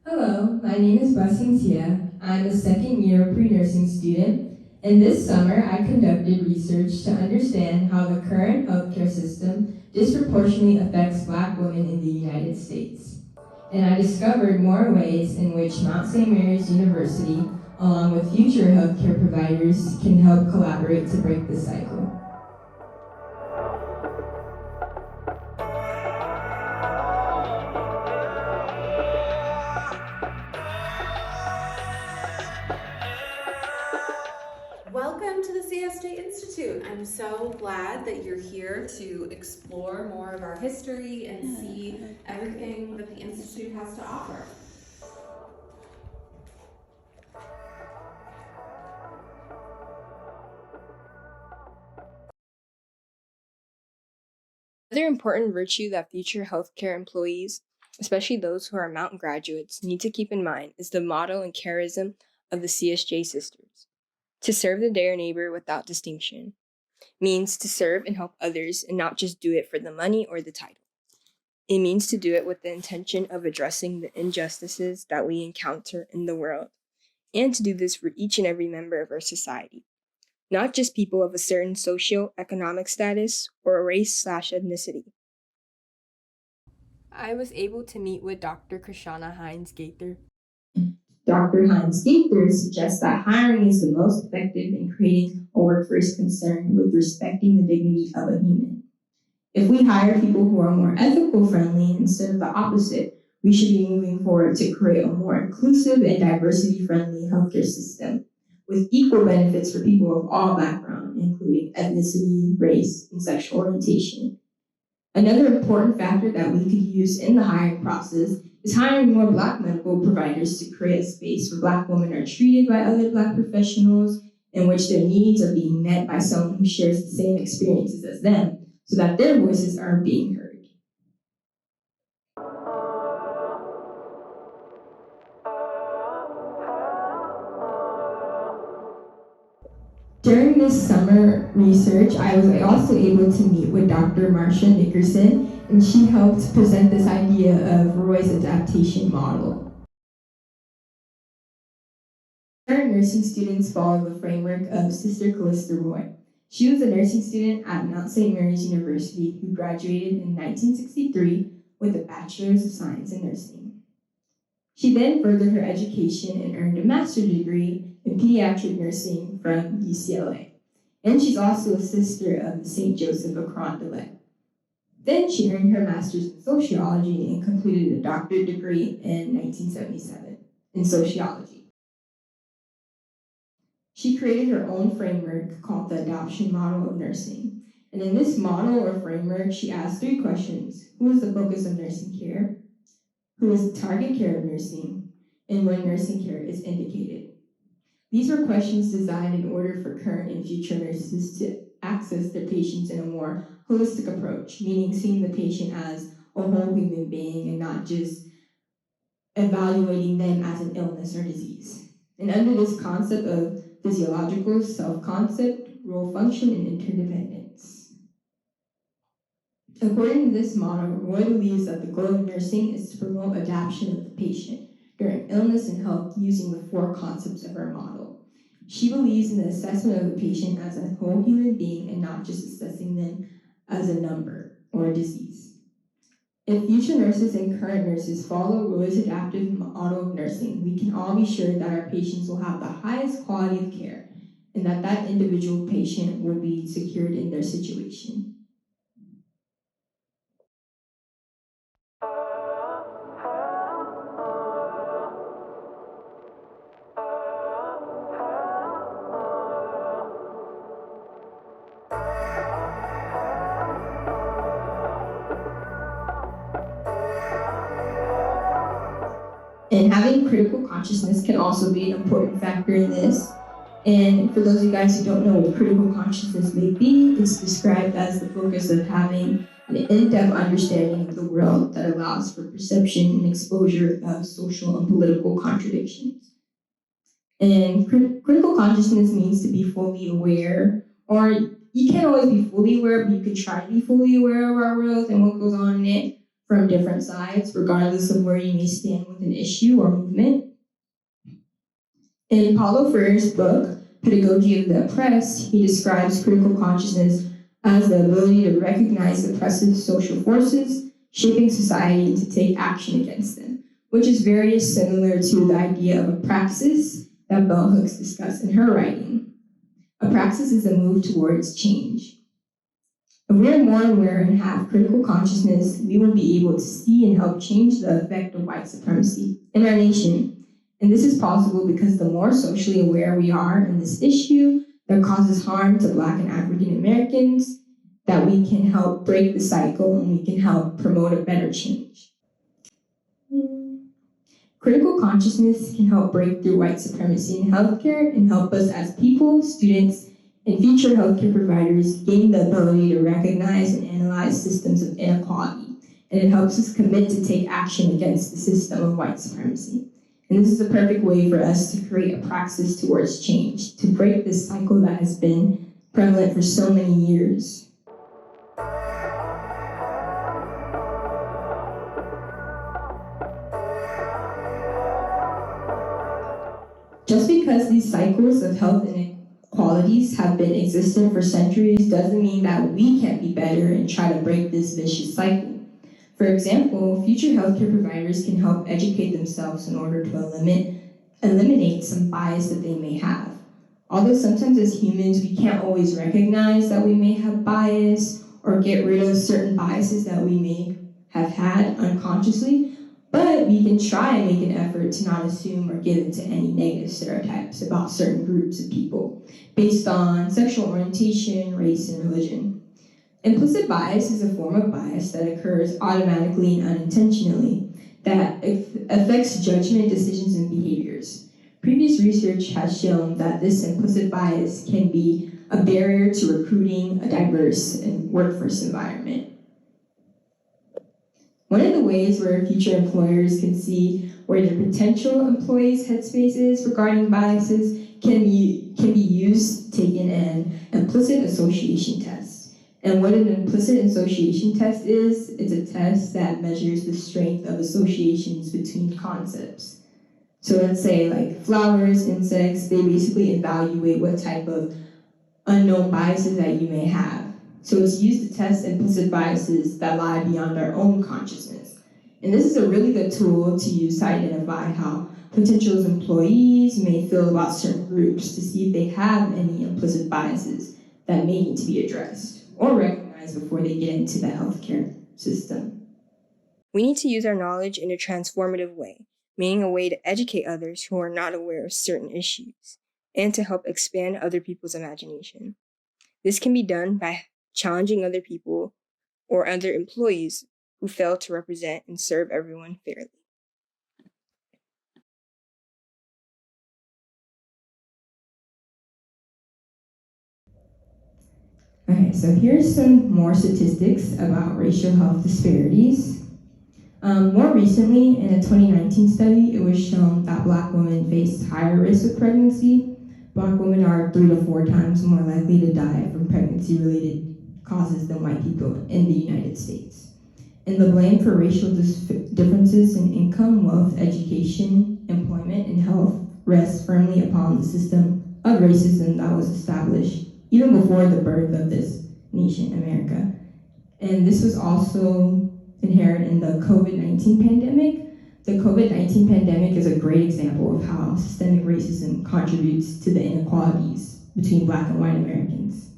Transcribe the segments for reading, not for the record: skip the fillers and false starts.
Hello, my name is Teah. I'm a second year pre-nursing student, and this summer I conducted research to understand how the current healthcare system disproportionately affects Black women in the United States. And I discovered more ways in which Mount St. Mary's University, along with future healthcare providers, can help collaborate to break the cycle. Welcome to the CSJ Institute. I'm so glad that you're here to explore more of our history and see everything that the Institute has to offer. Another important virtue that future healthcare employees, especially those who are Mountain graduates, need to keep in mind is the motto and charism of the CSJ sisters. To serve the their neighbor without distinction means to serve and help others and not just do it for the money or the title. It means to do it with the intention of addressing the injustices that we encounter in the world, and to do this for each and every member of our society, not just people of a certain socio-economic status or race/ethnicity. I was able to meet with Dr. Krishana Hines Gaither. Dr. Hines Gaither suggests that hiring is the most effective in creating a workforce concerned with respecting the dignity of a human. If we hire people who are more ethical friendly instead of the opposite, we should be moving forward to create a more inclusive and diversity friendly healthcare system with equal benefits for people of all backgrounds, including ethnicity, race, and sexual orientation. Another important factor that we could use in the hiring process is hiring more Black medical providers to create a space where Black women are treated by other Black professionals, in which their needs are being met by someone who shares the same experiences as them, so that their voices are being heard. During this summer research, I was also able to meet with Dr. Marcia Nickerson, and she helped present this idea of Roy's adaptation model. Current nursing students follow the framework of Sister Callista Roy. She was a nursing student at Mount St. Mary's University who graduated in 1963 with a Bachelor's of Science in Nursing. She then furthered her education and earned a master's degree in pediatric nursing from UCLA. And she's also a sister of the St. Joseph of Carondelet. Then she earned her master's in sociology and completed a doctorate degree in 1977 in sociology. She created her own framework called the adoption model of nursing. And in this model or framework, she asked three questions. Who is the focus of nursing care? Who is the target care of nursing? And when nursing care is indicated. These were questions designed in order for current and future nurses to access their patients in a more holistic approach, meaning seeing the patient as a whole human being and not just evaluating them as an illness or disease. And under this concept of physiological self-concept, role function, and interdependence. According to this model, Roy believes that the goal of nursing is to promote adaptation of the patient during illness and health using the four concepts of her model. She believes in the assessment of the patient as a whole human being and not just assessing them as a number or a disease. If future nurses and current nurses follow Roy's adaptive model of nursing, we can all be sure that our patients will have the highest quality of care and that that individual patient will be secured in their situation. And having critical consciousness can also be an important factor in this. And for those of you guys who don't know what critical consciousness may be, it's described as the focus of having an in-depth understanding of the world that allows for perception and exposure of social and political contradictions. And critical consciousness means to be fully aware, or you can't always be fully aware, but you can try to be fully aware of our world and what goes on in it. from different sides, regardless of where you may stand with an issue or movement. In Paulo Freire's book, Pedagogy of the Oppressed, he describes critical consciousness as the ability to recognize oppressive social forces shaping society and to take action against them, which is very similar to the idea of a praxis that Bell Hooks discussed in her writing. A praxis is a move towards change. If we are more aware and have critical consciousness, we will be able to see and help change the effect of white supremacy in our nation. And this is possible because the more socially aware we are in this issue that causes harm to Black and African Americans, that we can help break the cycle and we can help promote a better change. Critical consciousness can help break through white supremacy in healthcare and help us as people, students, and future healthcare providers gain the ability to recognize and analyze systems of inequality. And it helps us commit to take action against the system of white supremacy. And this is a perfect way for us to create a praxis towards change, to break this cycle that has been prevalent for so many years. Just because these cycles of health inequalities have been existent for centuries doesn't mean that we can't be better and try to break this vicious cycle. For example, future healthcare providers can help educate themselves in order to eliminate some bias that they may have. Although sometimes as humans, we can't always recognize that we may have bias or get rid of certain biases that we may have had unconsciously, but we can try and make an effort to not assume or give into any negative stereotypes about certain groups of people based on sexual orientation, race, and religion. Implicit bias is a form of bias that occurs automatically and unintentionally that affects judgment, decisions, and behaviors. Previous research has shown that this implicit bias can be a barrier to recruiting a diverse and workforce environment. One of the ways where future employers can see where their potential employees' headspace is regarding biases can be used taking an implicit association test. And what an implicit association test is, it's a test that measures the strength of associations between concepts. So let's say like flowers, insects, they basically evaluate what type of unknown biases that you may have. So it's used to test implicit biases that lie beyond our own consciousness. And this is a really good tool to use to identify how potential employees may feel about certain groups to see if they have any implicit biases that may need to be addressed or recognized before they get into the healthcare system. We need to use our knowledge in a transformative way, meaning a way to educate others who are not aware of certain issues, and to help expand other people's imagination. This can be done by challenging other people or other employees who fail to represent and serve everyone fairly. Okay, so here's some more statistics about racial health disparities. More recently, in a 2019 study, it was shown that Black women face higher risk of pregnancy. Black women are 3 to 4 times more likely to die from pregnancy-related causes than white people in the United States. And the blame for racial differences in income, wealth, education, employment, and health rests firmly upon the system of racism that was established even before the birth of this nation, America. And this was also inherent in the COVID-19 pandemic. The COVID-19 pandemic is a great example of how systemic racism contributes to the inequalities between Black and white Americans.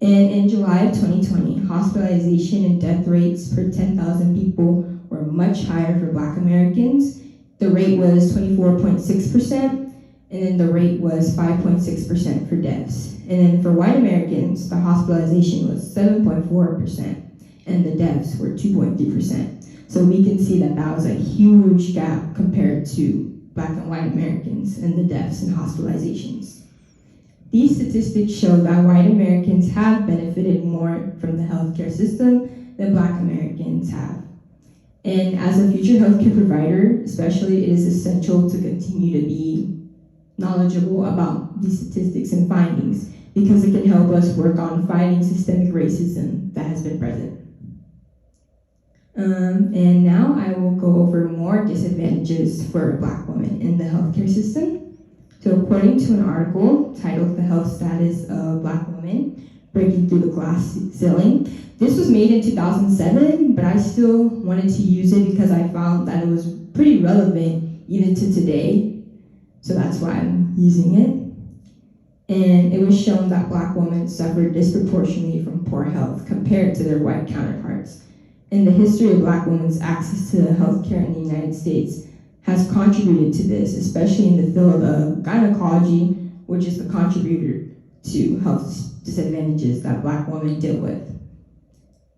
And in July of 2020, hospitalization and death rates per 10,000 people were much higher for Black Americans. The rate was 24.6%, and then the rate was 5.6% for deaths. And then for white Americans, the hospitalization was 7.4%, and the deaths were 2.3%. So we can see that that was a huge gap compared to Black and white Americans and the deaths and hospitalizations. These statistics show that white Americans have benefited more from the healthcare system than Black Americans have. And as a future healthcare provider, especially, it is essential to continue to be knowledgeable about these statistics and findings because it can help us work on fighting systemic racism that has been present. And now I will go over more disadvantages for Black women in the healthcare system. So according to an article titled The Health Status of Black Women, Breaking Through the Glass Ceiling, this was made in 2007, but I still wanted to use it because I found that it was pretty relevant even to today. So that's why I'm using it. And it was shown that Black women suffered disproportionately from poor health compared to their white counterparts. And the history of Black women's access to healthcare in the United States has contributed to this, especially in the field of gynecology, which is the contributor to health disadvantages that Black women deal with.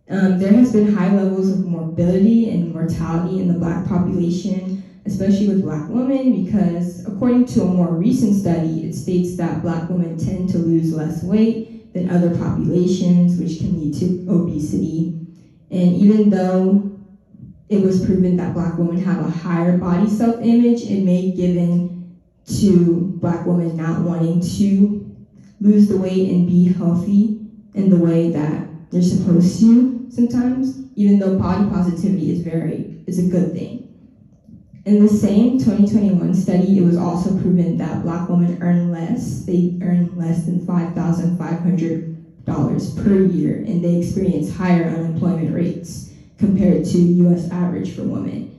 There has been high levels of morbidity and mortality in the Black population, especially with Black women, because according to a more recent study, it states that Black women tend to lose less weight than other populations, which can lead to obesity. And even though it was proven that Black women have a higher body self-image, it may be given to Black women not wanting to lose the weight and be healthy in the way that they're supposed to sometimes, even though body positivity is a good thing. In the same 2021 study, it was also proven that Black women earn less. They earn less than $5,500 per year, and they experience higher unemployment rates compared to US average for women.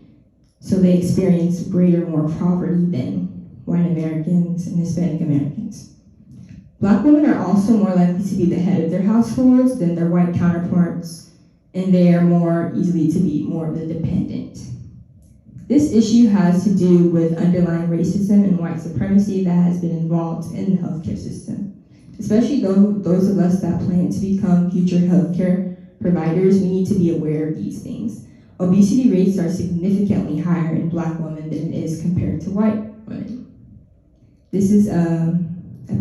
So they experience greater more poverty than white Americans and Hispanic Americans. Black women are also more likely to be the head of their households than their white counterparts, and they are more easily to be more of the dependent. This issue has to do with underlying racism and white supremacy that has been involved in the healthcare system. Especially those of us that plan to become future healthcare providers, we need to be aware of these things. Obesity rates are significantly higher in Black women than it is compared to white women. This is a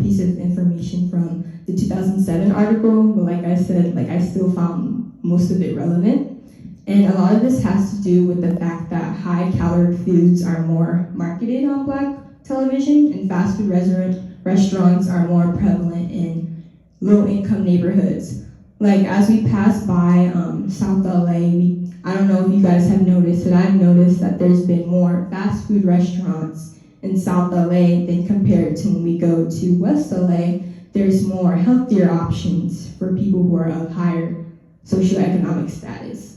piece of information from the 2007 article, but like I said, I still found most of it relevant. And a lot of this has to do with the fact that high-calorie foods are more marketed on Black television, and fast food restaurants are more prevalent in low-income neighborhoods. As we pass by South LA, I don't know if you guys have noticed, but I've noticed that there's been more fast food restaurants in South LA than compared to when we go to West LA. There's more healthier options for people who are of higher socioeconomic status.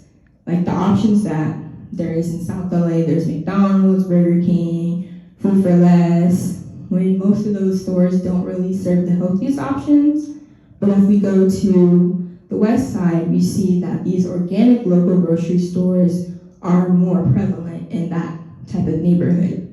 The options that there is in South LA, there's McDonald's, Burger King, Food for Less, when most of those stores don't really serve the healthiest options. But if we go to the West Side, we see that these organic local grocery stores are more prevalent in that type of neighborhood.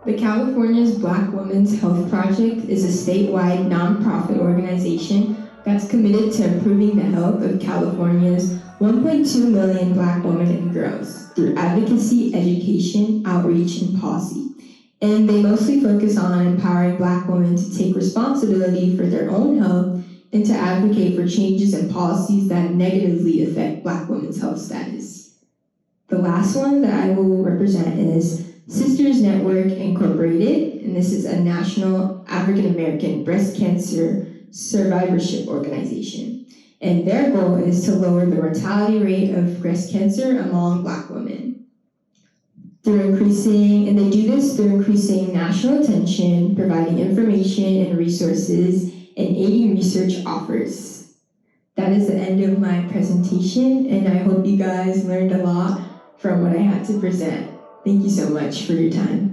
The California's Black Women's Health Project is a statewide nonprofit organization that's committed to improving the health of California's 1.2 million Black women and girls through advocacy, education, outreach, and policy. And they mostly focus on empowering Black women to take responsibility for their own health and to advocate for changes and policies that negatively affect Black women's health status. The last one that I will represent is Sisters Network Incorporated, and this is a national African American breast cancer survivorship organization. And their goal is to lower the mortality rate of breast cancer among Black women. They do this through increasing national attention, providing information and resources, and aiding research offers. That is the end of my presentation, and I hope you guys learned a lot from what I had to present. Thank you so much for your time.